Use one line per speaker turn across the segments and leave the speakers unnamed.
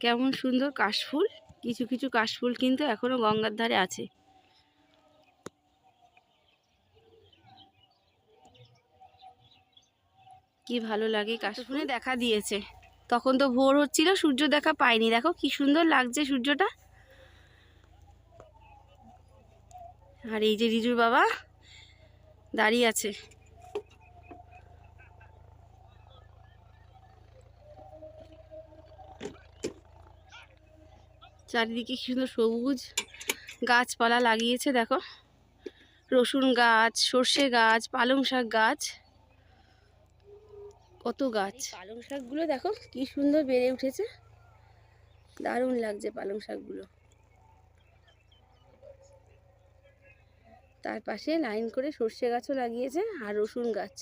কেমন সুন্দর কাশফুল। কিছু কিছু কাশফুল কিন্তু এখনো গঙ্গার ধারে আছে। কি ভালো লাগে কাশফুলে দেখা দিয়েছে। তখন তো ভোর হচ্ছিল, সূর্য দেখা পাইনি। দেখো কি সুন্দর লাগছে সূর্যটা। আর এই যে রিজুর বাবা দাঁড়িয়ে আছে। চারিদিকে কি সুন্দর সবুজ গাছপালা লাগিয়েছে। দেখো রসুন গাছ, সর্ষে গাছ, পালং শাক গাছ, কত গাছ। পালং শাকগুলো দেখো কি সুন্দর বেড়ে উঠেছে, দারুণ লাগছে পালং শাকগুলো। তার পাশে লাইন করে সর্ষে গাছও লাগিয়েছে আর রসুন গাছ।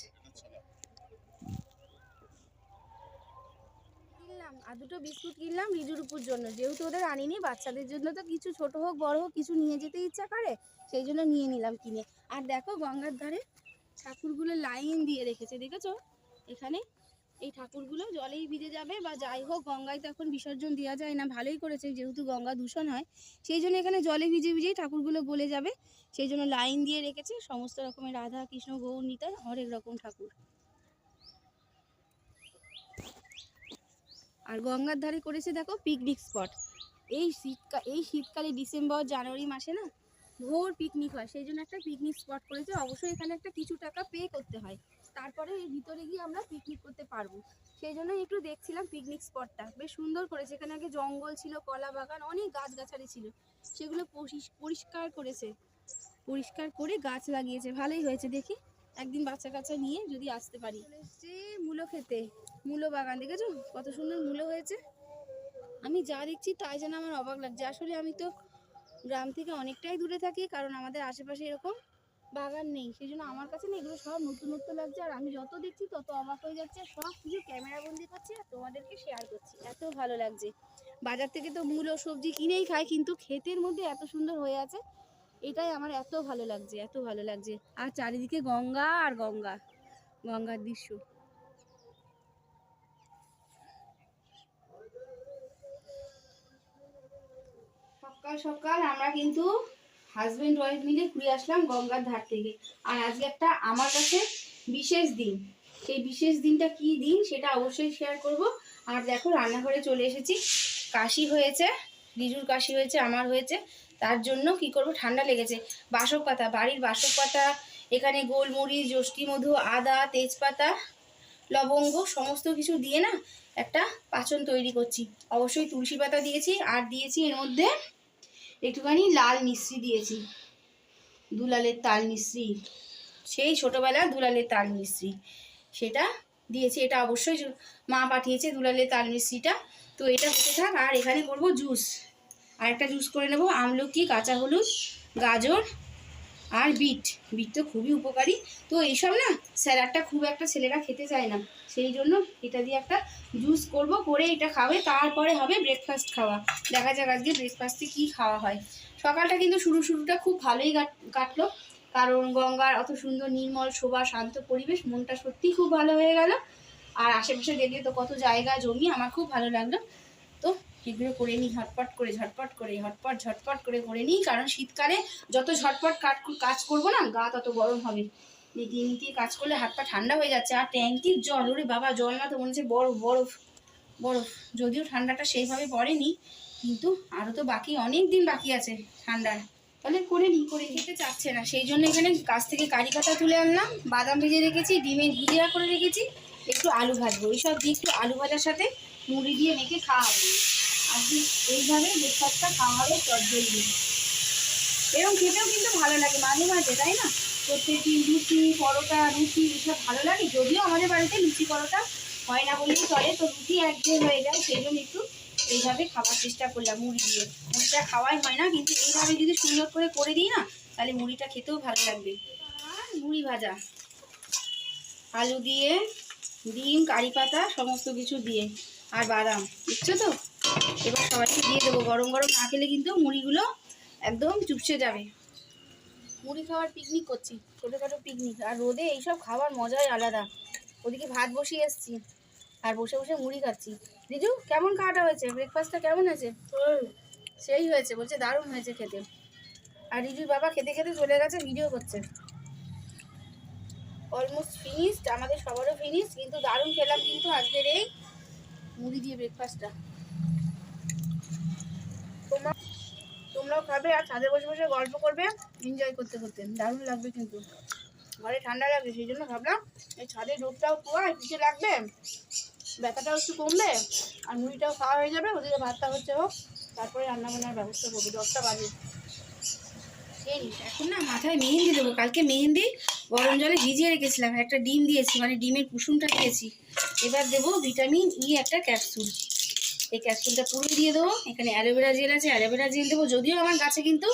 কিনলাম আর দুটো বিস্কুট কিনলাম রিজুর উপর জন্য, যেহেতু ওদের আনিনি। বাচ্চাদের জন্য তো কিছু ছোট হোক বড় হোক কিছু নিয়ে যেতে ইচ্ছা করে, সেই জন্য নিয়ে নিলাম কিনে। আর দেখো গঙ্গার ধারে ঠাকুরগুলো লাইন দিয়ে রেখেছে, দেখেছো? এখানে এই ঠাকুরগুলো জলেই ভিজে যাবে বা যাই হোক, গঙ্গায় তো এখন বিসর্জন দেওয়া যায় না। ভালোই করেছে, যেহেতু গঙ্গা দূষণ হয় সেই জন্য এখানে জলে ভিজে ভিজেই ঠাকুরগুলো গলে যাবে, সেই জন্য লাইন দিয়ে রেখেছে। সমস্ত রকমের রাধা কৃষ্ণ গৌর নিতাই হরেক রকম ঠাকুর। আর গঙ্গার ধারে করেছে দেখো পিকনিক স্পট। এই শীতকালে ডিসেম্বর জানুয়ারি মাসে না ভোর পিকনিক হয়, সেই জন্য একটা পিকনিক স্পট করেছে। অবশ্যই এখানে একটা কিছু টাকা পে করতে হয়, তারপরে এর ভিতরে গিয়ে আমরা পিকনিক করতে পারবো। সেই জন্য একটু দেখছিলাম পিকনিক স্পটটা বেশ সুন্দর করেছে। এখানে আগে জঙ্গল ছিল, কলা বাগান, অনেক গাছগাছালি ছিল, সেগুলো পরিষ্কার করেছে। পরিষ্কার করে গাছ লাগিয়েছে, ভালোই হয়েছে। দেখি একদিন বাচ্চা কাচ্চা নিয়ে যদি আসতে পারি। মূলো খেতে, মূলো বাগান দেখেছো কত সুন্দর মূলো হয়েছে। আমি যা দেখছি তাই যেন আমার অবাক লাগছে। আসলে আমি তো গ্রাম থেকে অনেকটাই দূরে থাকি, কারণ আমাদের আশেপাশে এরকম বাগান নেই, সেই জন্য আমার কাছে না এগুলো সব নতুনত্ব লাগছে। আর আমি যত দেখছি তত অবাক হয়ে যাচ্ছে, সব কিছু ক্যামেরা বন্দি করছি আর তোমাদেরকে শেয়ার করছি। এত ভালো লাগছে। বাজার থেকে তো মূলো সবজি কিনেই খাই, কিন্তু ক্ষেতের মধ্যে এত সুন্দর হয়ে আছে, এটাই আমার এত ভালো লাগছে, এত ভালো লাগছে। আর চারিদিকে গঙ্গা আর গঙ্গা, গঙ্গার দৃশ্য। সকাল সকাল আমরা কিন্তু হাজবেন্ড ওয়াইফ মিলে ঘুরে আসলাম গঙ্গার ধার থেকে। আর আজকে একটা আমার কাছে বিশেষ দিন। সেই বিশেষ দিনটা কি দিন সেটা অবশ্যই শেয়ার করব। আর দেখো রান্নাঘরে চলে এসেছি। কাশি হয়েছে, রিজুর কাশি হয়েছে, আমার হয়েছে। তার জন্য কি করব, ঠান্ডা লেগেছে। বাসক পাতা, বাড়ির বাসক পাতা, এখানে গোলমরিচ, যষ্টি মধু, আদা, তেজপাতা, লবঙ্গ সমস্ত কিছু দিয়ে না একটা পাচন তৈরি করছি। অবশ্যই তুলসী পাতা দিয়েছি, আর দিয়েছি এর মধ্যে একটুখানি লাল মিশ্রি দিয়েছি, দুলালের তাল মিশ্রি, সেই ছোটোবেলার দুলালের তাল মিশ্রি, সেটা দিয়েছি। এটা অবশ্যই মা পাঠিয়েছে দুলালের তাল মিশ্রিটা। তো এটা হতে থাক। আর এখানে করব জুস, আর একটা জুস করে নেব আমলকি, কাঁচা হলুদ, গাজর আর বিট। বিট তো খুবই উপকারী। তো এইসব না স্যালাডটা খুব একটা ছেলেরা খেতে চায় না, সেই জন্য এটা দিয়ে একটা জুস করব, করে এটা খাবে, তারপরে হবে ব্রেকফাস্ট খাওয়া। দেখা যাক আজকে ব্রেকফাস্টে কী খাওয়া হয়। সকালটা কিন্তু শুরুটা খুব ভালোই কাটলো, কারণ গঙ্গার অত সুন্দর নির্মল শোভা, শান্ত পরিবেশ, মনটা সত্যিই খুব ভালো হয়ে গেল। আর আশেপাশে দেখলে তো কত জায়গা জমি, আমার খুব ভালো লাগলো। তো এগুলো করে নিই ঝটপট করে করে নিই, কারণ শীতকালে যত ঝটপট কাজ করবো না গা তত গরম হবে। নিতিয়ে নিতিয়ে কাজ করলে হাত পা ঠান্ডা হয়ে যাচ্ছে। আর ট্যাঙ্কির জল, ওরে বাবা, জল না তো মনে হচ্ছে বরফ বরফ বরফ। যদিও ঠান্ডাটা সেইভাবে পড়েনি, কিন্তু আরও তো বাকি অনেক দিন বাকি আছে ঠান্ডার। তাহলে করে খেতে চাচ্ছে না, সেই জন্য এখানে গাছ থেকে কারি পাতা তুলে আনলাম, বাদাম ভেজে রেখেছি, ডিমের ভুজিয়া করে রেখেছি, একটু আলু ভাজবো। এইসব দিয়ে একটু আলু ভাজার সাথে মুড়ি দিয়ে মেখে খাওয়া হবে। আজকে এইভাবে ব্রেকফাস্টটা খাওয়া হবে চটজলদি। এরকম খেতেও কিন্তু ভালো লাগে মাঝে মাঝে, তাই না? প্রত্যেকদিন লুচি পরোটা, রুটি এসব ভালো লাগে। যদিও আমাদের বাড়িতে লুচি পরোটা হয় না বললেই চলে, তো রুটি একদিন হয়ে যায়, সেই জন্য একটু এইভাবে খাওয়ার চেষ্টা করলাম মুড়ি দিয়ে। মুড়িটা খাওয়াই হয় না, কিন্তু এইভাবে যদি সুন্দর করে দিই না, তাহলে মুড়িটা খেতেও ভালো লাগবে। আর মুড়ি ভাজা, আলু দিয়ে, ডিম, কারি পাতা সমস্ত কিছু দিয়ে, আর বাদাম, বুঝছো তো? এবার সবাইকে দিয়ে দেবো। গরম গরম না খেলে কিন্তু মুড়িগুলো একদম চুপসে যাবে। মুড়ি খাওয়ার পিকনিক করছি, ছোটোখাটো পিকনিক। আর রোদে এইসব খাওয়ার মজাই আলাদা। ওদিকে ভাত বসিয়ে এসছি, আর বসে বসে মুড়ি খাচ্ছি। রিজু, কেমন খাওয়াটা হয়েছে? ব্রেকফাস্টটা কেমন হয়েছে? সেই হয়েছে, বলছে দারুণ হয়েছে খেতে। আর রিজুর বাবা খেতে খেতে চলে গেছে, ভিডিও করছে। অলমোস্ট ফিনিশড, আমাদের সবারও ফিনিশড, কিন্তু দারুণ খেলাম কিন্তু আজকের এই মুড়ি দিয়ে ব্রেকফাস্টটা। তোমরাও খাবে আর ছাদে বসে বসে গল্প করবে, এনজয় করতে করতে, দারুণ লাগবে। কিন্তু ঘরে ঠান্ডা লাগবে, সেই জন্য ভাবলাম এই ছাদের রোদটাও পোয়া পিছিয়ে লাগবে, ব্যথাটাও একটু কমবে, আর মুড়িটাও খাওয়া হয়ে যাবে। ওদিকে ভাতটা হচ্ছে হোক, তারপরে রান্নাবান্নার ব্যবস্থা করবো। 10টা বাজে। এখন না মাথায় মেহেন্দি দেবো। কালকে মেহেন্দি গরম জলে ভিজিয়ে রেখেছিলাম, একটা ডিম দিয়েছি, মানে ডিমের কুসুমটা দিয়েছি। এবার দেবো ভিটামিন ই একটা ক্যাপসুল। এই ক্যাপসুলটা পুরো দিয়ে দেবো। এখানে অ্যালোভেরা জেল আছে, অ্যালোভেরা জেল দেবো। যদিও আমার গাছে কিন্তু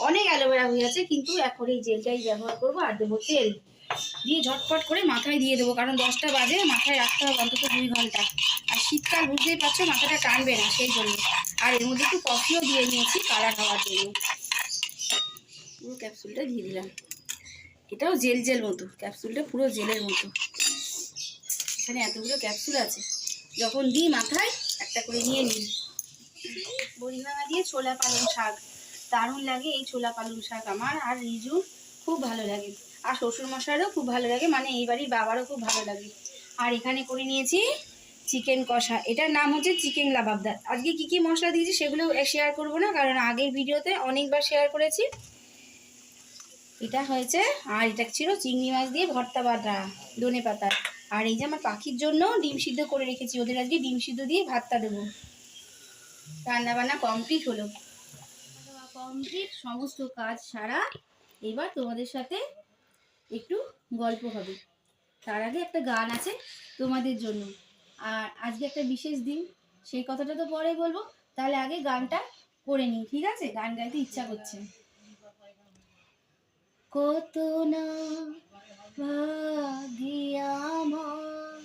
অনেক অ্যালোভেরা হয়ে আছে, কিন্তু এখন এই জেলটাই ব্যবহার করবো। আর দেবো তেল দিয়ে ঝটপট করে মাথায় দিয়ে দেবো, কারণ 10টা বাজে, মাথায় রাখতে হবে অন্তত 2 ঘন্টা। আর শীতকাল বুঝতেই পারছো, মাথাটা টানবে না, সেই জন্য। আর এর মধ্যে একটু কফিও দিয়ে নিয়েছি কালার হওয়ার জন্য। পুরো ক্যাপসুলটা দিয়ে দিলাম। এটাও জেল জেল মতো, ক্যাপসুলটা পুরো জেলের মতো। এখানে এতগুলো ক্যাপসুল আছে, যখন দিই মাথায় একটা করে নিয়ে নিই। বড়ি ভাঙা দিয়ে ছোলা পালং শাক, দারুণ লাগে এই ছোলা পালং শাক আমার আর রিজুর খুব ভালো লাগে, আর শ্বশুরমশাইরও খুব ভালো লাগে, মানে এই বাড়ির বাবারও খুব ভালো লাগে। আর এখানে করে নিয়েছি চিকেন কষা, এটার নাম হচ্ছে চিকেন লাবাবদার। আজকে কি কি মশলা দিয়েছি সেগুলো শেয়ার করব না, কারণ আগের ভিডিওতে অনেকবার শেয়ার করেছি। এটা হয়েছে, আর এটা ছিল চিংড়ি মাছ দিয়ে ভর্তা বাটা ধনে পাতা। আর এই যে আমার পাখির জন্য ডিম সিদ্ধ করে রেখেছি, ওদের আজকে ডিম সিদ্ধ দিয়ে ভাতটা দেবো। রান্না বান্না কমপ্লিট হলো, কমপ্লিট, সমস্ত কাজ সারা। এবার তোমাদের সাথে একটু গল্প হবে। তার আগে একটা গান আছে তোমাদের জন্য, আর আজকে একটা বিশেষ দিন, সেই কথাটা তো পরে বলবো। তাহলে আগে গানটা করে নিই, ঠিক আছে? গান গাইতে ইচ্ছা করছে। কত না ভাগ্যে আমার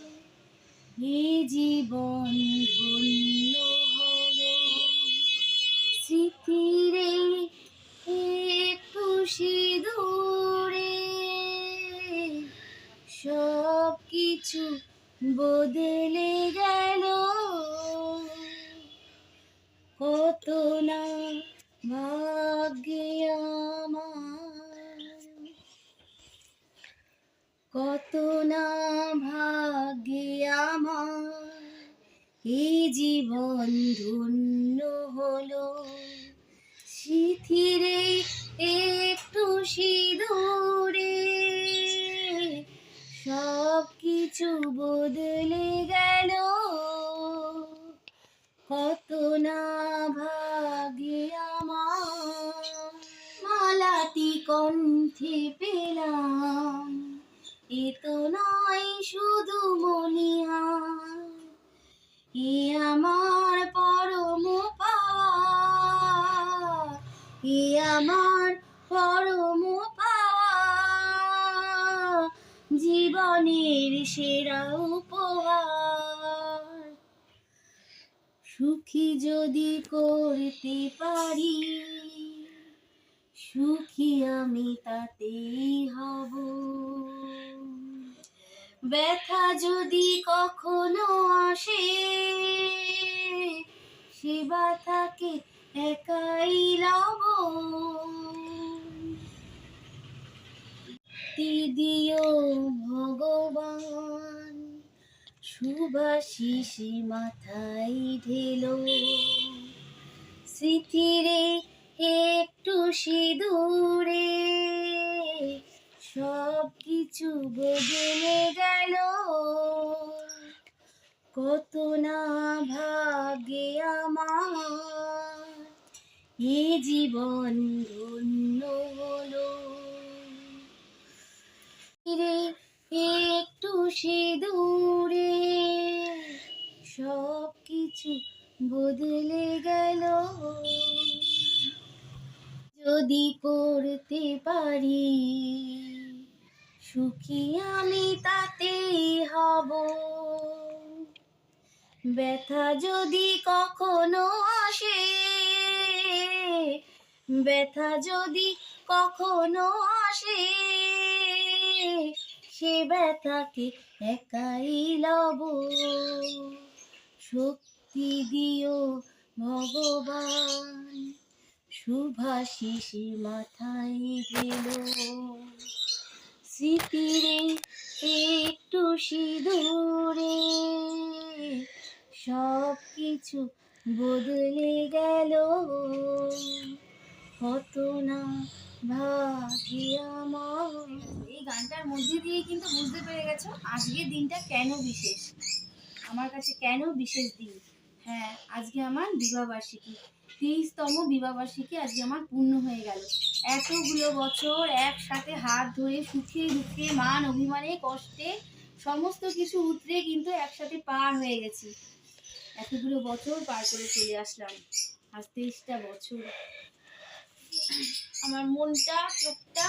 এই জীবন ধন্য হলো, স্মৃতিরে একটু সিঁদুরে সব কিছু বদলে গেল। কত না ভাগ্যে আমার, কত না ভাগ্যে আমার এই জীবন ধন্য হলো, সিথিরে একটু সিঁদুরে সব কিছু বদলে গেল। কত না ভাগ্যে আমার, মালাতি কণ্ঠে পেলাম, এ তো নয় শুধু মনিহার, এ আমার পরম পাওয়া, এ আমার পরম পাওয়া, জীবনের সেরা উপহার। সুখী যদি করতে পারি, সুখী আমি তাতেই হব। ব্যথা যদি কখনো আসে, সে ব্যথাকে একাই লব। দিদিও ভগবান সুভাশিস মাথায় ঢেলো, স্মৃতিরে একটু সিঁদুরে সব কিছু বদলে গেল। কত না ভাগ্যে আমার এ জীবন ধন্য হলো, একটু সিঁদুরে সব কিছু বদলে গেল। যদি করতে পারি, সুখী আমি তাতেই হব। ব্যথা যদি কখনো আসে, ব্যথা যদি কখনো আসে, সে ব্যথাকে একাই লব, শক্তি দিও ভগবান, শুভাশিসে মাথায় ঢেলো, স্মৃতিরে একটু সিঁদুরে সব কিছু বদলে গেল, কত না ভাগ্যে আমার। এই গানটার মধ্যে দিয়ে কিন্তু বুঝতে পেরে গেছো আজকের দিনটা কেন বিশেষ, আমার কাছে কেন বিশেষ দিন। হ্যাঁ, আজকে আমার বিবাহবার্ষিকী, 30তম বিবাহবার্ষিকী আজকে আমার পূর্ণ হয়ে গেল। এতগুলো বছর একসাথে হাত ধরে সুখে দুঃখে মান অভিমানে কষ্টে সমস্ত কিছু উতরে কিন্তু একসাথে পার হয়ে গেছি। এতগুলো বছর পার করে চলে আসলাম, আজ 23টা বছর। আমার মনটা চোখটা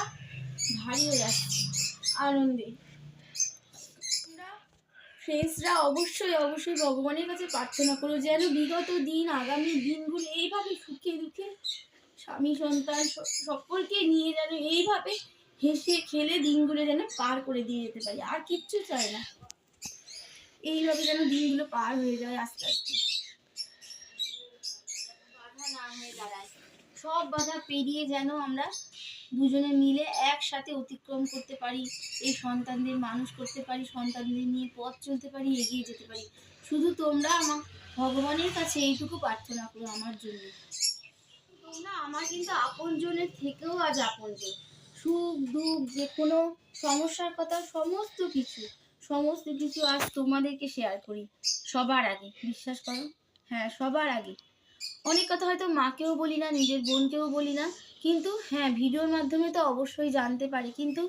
ভারী হয়ে যাচ্ছে আনন্দে। ফ্রেন্ডসরা অবশ্যই অবশ্যই ভগবানের কাছে প্রার্থনা করো যেন বিগত দিন আগামী দিনগুলো এইভাবে সুখে দুঃখে স্বামী সন্তান সকলকে নিয়ে যেন এইভাবে হেসে খেলে দিনগুলো যেন পার করে দিয়ে যেতে পারি, আর কিচ্ছু চাই না। এইভাবে যেন দিনগুলো পার হয়ে যায় আস্তে আস্তে, বাধা না হয়ে দাঁড়ায়। সব বাধা পেরিয়ে যেন আমরা দুজনে মিলে একসাথে অতিক্রম করতে পারি, এই সন্তানদের মানুষ করতে পারি, সন্তানদের নিয়ে পথ চলতে পারি, এগিয়ে যেতে পারি। শুধু তোমরা আমার ভগবানের কাছে এইটুকু প্রার্থনা করো আমার জন্য। তোমরা আমার কিন্তু আপনজনের থেকেও আজ আপনজন। সুখ দুঃখ যে কোনো সমস্যার কথা সমস্ত কিছু আজ তোমাদেরকে শেয়ার করি সবার আগে, বিশ্বাস করো। হ্যাঁ, সবার আগে। অনেক কথা হয়তো মাকেও বলি না, নিজের বোনকেও বলি না, কিন্তু হ্যাঁ ভিডিওর মাধ্যমে তো অবশ্যই জানতে পারি, কিন্তু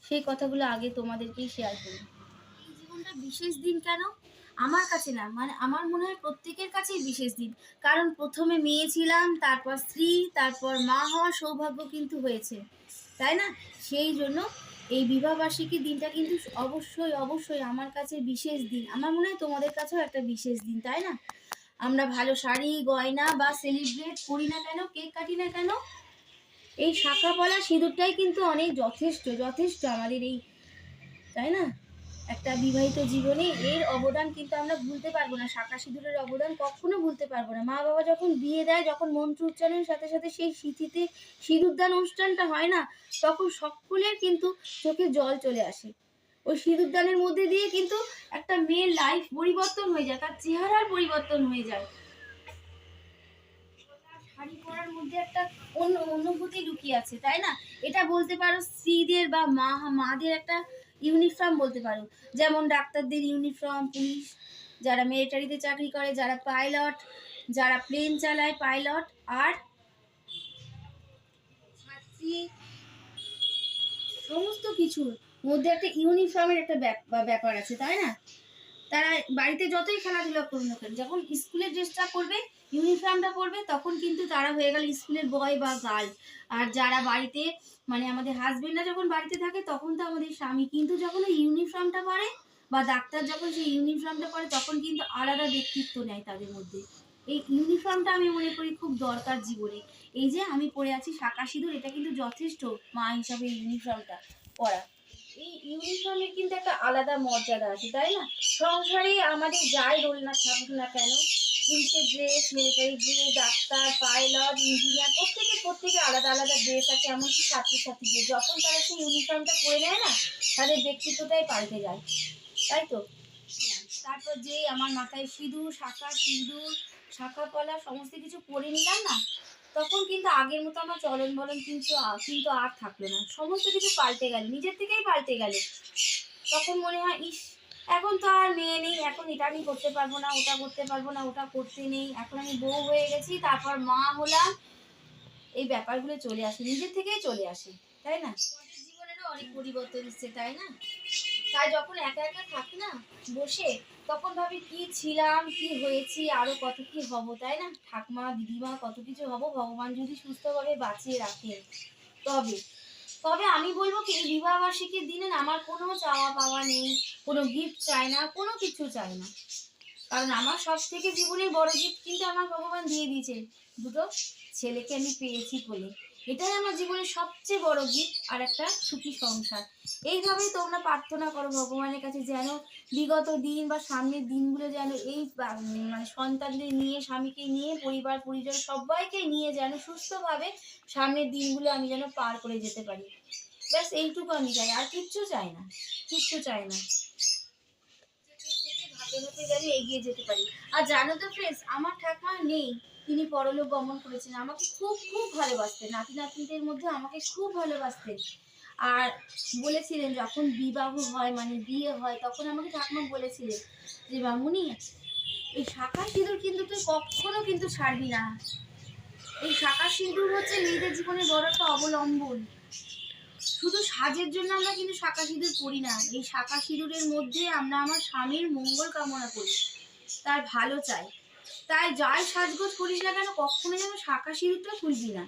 সেই কথাগুলো আগে তোমাদেরকেই শেয়ার করি। এই জীবনটা বিশেষ দিন কেন আমার কাছে না, মানে আমার মনে হয় প্রত্যেকের কাছেই বিশেষ দিন। কারণ প্রথমে মেয়ে ছিলাম, তারপর স্ত্রী, তারপর মা হওয়ার সৌভাগ্য কিন্তু হয়েছে, তাই না? সেই জন্য এই বিবাহবার্ষিকীর দিনটা কিন্তু অবশ্যই অবশ্যই আমার কাছে বিশেষ দিন। আমার মনে হয় তোমাদের কাছেও একটা বিশেষ দিন, তাই না? আমরা ভালো শাড়ি গয়না বা সেলিব্রেট করি না কেন, কেক কাটি না কেন, এই শাখা পলা সিঁদুরটাই কিন্তু অনেক যথেষ্ট আমাদের এই, তাই না? একটা বিবাহিত জীবনে এর অবদান কিন্তু আমরা ভুলতে পারবো না, শাখা সিঁদুরের অবদান কখনো ভুলতে পারবো না। মা বাবা যখন বিয়ে দেয়, যখন মন্ত্র উচ্চারণের সাথে সাথে সেই স্মৃতিতে সিঁদুরদান অনুষ্ঠানটা হয় না, তখন সকলের কিন্তু চোখে জল চলে আসে। ওই সিঁদুরদানের মধ্যে দিয়ে কিন্তু একটা মেয়ের লাইফ পরিবর্তন হয়ে যায়, তার চেহারার পরিবর্তন হয়ে যায়। শাড়ি পরার মধ্যে একটা অন্য অনুভূতি লুকিয়ে আছে, তাই না? এটা বলতে পারো স্ত্রীদের বা মাদের একটা ইউনিফর্ম বলতে পারো। যেমন ডাক্তারদের ইউনিফর্ম, পুলিশ যারা মিলিটারিতে চাকরি করে, যারা পাইলট, যারা প্লেন চালায় পাইলট, আর ছাত্রী, সমস্ত কিছুর মধ্যে একটা ইউনিফর্মের একটা ব্যাপার আছে, তাই না? তারা বাড়িতে যতই খেলাধুলা করুন না কেন, যখন স্কুলের ড্রেসটা পরবে, ইউনিফর্মটা পরবে, তখন কিন্তু তারা হয়ে গেল স্কুলের বয় বা গার্ল। আর যারা বাড়িতে, মানে আমাদের হাজবেন্ডরা যখন বাড়িতে থাকে তখন তো আমাদের স্বামী, কিন্তু যখন ওই ইউনিফর্মটা পরে বা ডাক্তার যখন সেই ইউনিফর্মটা পরে, তখন কিন্তু আলাদা ব্যক্তিত্ব নেয় তাদের মধ্যে। এই ইউনিফর্মটা আমি মনে করি খুব দরকার জীবনে। এই যে আমি পরে আছি শাঁকা সিঁদুর, এটা কিন্তু যথেষ্ট মা হিসাবে ইউনিফর্মটা পরা। এই ইউনিফর্মের কিন্তু একটা আলাদা মর্যাদা আছে, তাই না? সংসারে আমাদের যাই রোল না থাকুক না কেন, পুলিশের dress, military dress, doctor, pilot, engineer, প্রত্যেকে আলাদা আলাদা ড্রেস আছে। এমনকি ছাত্রছাত্রীদের যখন তারা সেই ইউনিফর্মটা পরে নেয় না, তাদের ব্যক্তিত্বটাই পাল্টে যায়, তাই তো? তারপর যে আমার মাথায় সিঁদুর, শাখা পলা সমস্ত কিছু পরে নিলাম না, তখন কিন্তু আগের মতো আমার চলন বলন কিন্তু আর থাকলো না, সমস্ত কিছু পাল্টে গেল, নিজের থেকেই পাল্টে গেল। তখন মনে হয় ইস, এখন তো আর মেয়ে নেই, এখন এটা আমি করতে পারবো না, ওটা করতে পারবো না, ওটা করতে নেই, এখন আমি বউ হয়ে গেছি, তারপর মা হলাম, এই ব্যাপারগুলো চলে আসে, নিজের থেকেই চলে আসে, তাই না? জীবনেরও অনেক পরিবর্তন এসছে, তাই না? তাই যখন একা একা থাকি না বসে, তখন ভাবি কি ছিলাম, কি হয়েছি, আরো কত কি হব, তাই না? ঠাকমা দিদিমা কত কিছু হব, ভগবান যদি সুস্থভাবে বাঁচিয়ে রাখে। তবে তবে আমি বলবো কি, এই বিবাহবার্ষিকীর দিনে আমার কোনো চাওয়া পাওয়া নেই, কোনো গিফট চাই না, কোনো কিছু চাই না। কারণ আমার সব থেকে জীবনের বড় গিফট কিন্তু আমার ভগবান দিয়ে দিয়েছে, দুটো ছেলেকে আমি পেয়েছি বলে। এটাই আমার জীবনের সবচেয়ে বড় গিফট আর একটা সুখী সংসার। এইভাবেই তোমরা প্রার্থনা করো ভগবানের কাছে, যেন বিগত দিন বা সামনের দিনগুলো যেন এই মানে সন্তানদের নিয়ে, স্বামীকে নিয়ে, পরিবার পরিজন সবাইকে নিয়ে যেন সুস্থভাবে সামনের দিনগুলো আমি যেন পার করে যেতে পারি। ব্যাস এইটুকু আমি চাই, আর কিচ্ছু চাই না, কিচ্ছু চাই না। ধাপে ধাপে যেন এগিয়ে যেতে পারি। আর জানো তো ফ্রেন্ডস, আমার ঠাকুমা নেই, তিনি পরলোক গমন করেছেন। আমাকে খুব খুব ভালোবাসতেন, নাতি নাতনিদের মধ্যে আমাকে খুব ভালোবাসতেন। আর বলেছিলেন যখন বিবাহ হয় মানে বিয়ে হয়, তখন আমাকে ঠাকুমা বলেছিলেন যে মামুনি, এই শাঁখা সিঁদুর কিন্তু তুই কখনো কিন্তু ছাড়বি না। এই শাঁখা সিঁদুর হচ্ছে মেয়েদের জীবনে বড় একটা অবলম্বন। শুধু সাজের জন্য আমরা কিন্তু শাঁখা সিঁদুর পরি না, এই শাঁখা সিঁদুরের মধ্যে আমরা আমার স্বামীর মঙ্গল কামনা করি, তার ভালো চাই। তাই যাই সাজগোজ করিস না কেন, কখনো যেন শাঁখা সিঁদুরটা খুলবি না।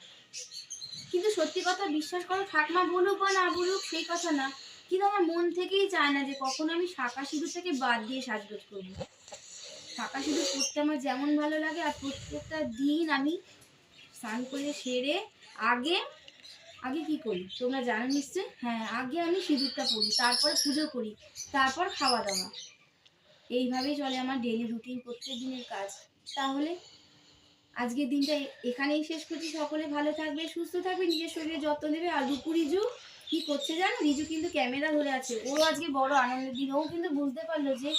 কিন্তু সত্যি কথা, বিশ্বাস করো, ঠাকমা বলুক বা না বলুক সেই কথা না, কিন্তু আমার মন থেকেই চায় না যে কখনো আমি শাঁখা সিঁদুরটাকে বাদ দিয়ে সাজগোজ করবো। শাঁখা সিঁদুর পরতে আমার যেমন ভালো লাগে, আর প্রত্যেকটা দিন আমি স্নান করে সেরে আগে আগে কি করি তোমরা জানো নিশ্চয়, হ্যাঁ, আগে আমি সিঁদুরটা পরি, তারপর পুজো করি, তারপর খাওয়া দাওয়া। এইভাবেই চলে আমার ডেইলি রুটিন, প্রত্যেক দিনের কাজ। তাহলে আজকের দিনটা এখানেই শেষ করছি। সকলে ভালো থাকবে, সুস্থ থাকবে, নিজের শরীরে যত্ন নেবে। আর রূপু রিজু কি করছে জানো, রিজু কিন্তু ক্যামেরা ধরে আছে। ও আজকে বড় আনন্দের দিন, ও কিন্তু বুঝতে পারলো যে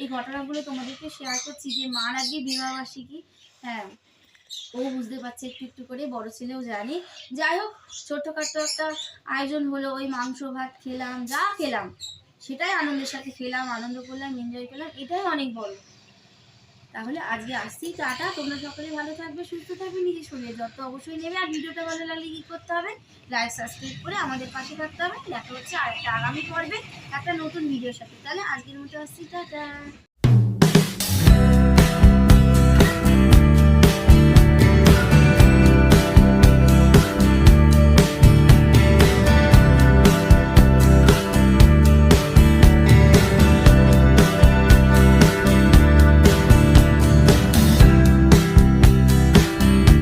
এই ঘটনাগুলো তোমাদেরকে শেয়ার করছি যে মার আজকে বিবাহবার্ষিকী। হ্যাঁ, ও বুঝতে পারছে একটু একটু করে, বড় ছেলেও জানে। যাই হোক, ছোট্টখাট্টো একটা আয়োজন হলো, ওই মাংস ভাত খেলাম, যা খেলাম সেটাই আনন্দের সাথে খেলাম, আনন্দ করলাম, এনজয় করলাম, এটাই অনেক বড়। তাহলে আজকে আসছি, টাটা। তোমরা সকলে ভালো থাকবে, সুস্থ থাকবে, নিজের শরীরে যত অবশ্যই নেবে। আর ভিডিওটা ভালো লাগলে কি করতে হবে, লাইক সাবস্ক্রাইব করে আমাদের পাশে থাকতে হবে। দেখা হচ্ছে আর একটা আগামী পর্বে একটা নতুন ভিডিওর সাথে। তাহলে আজকের মতো আসছি, টাটা।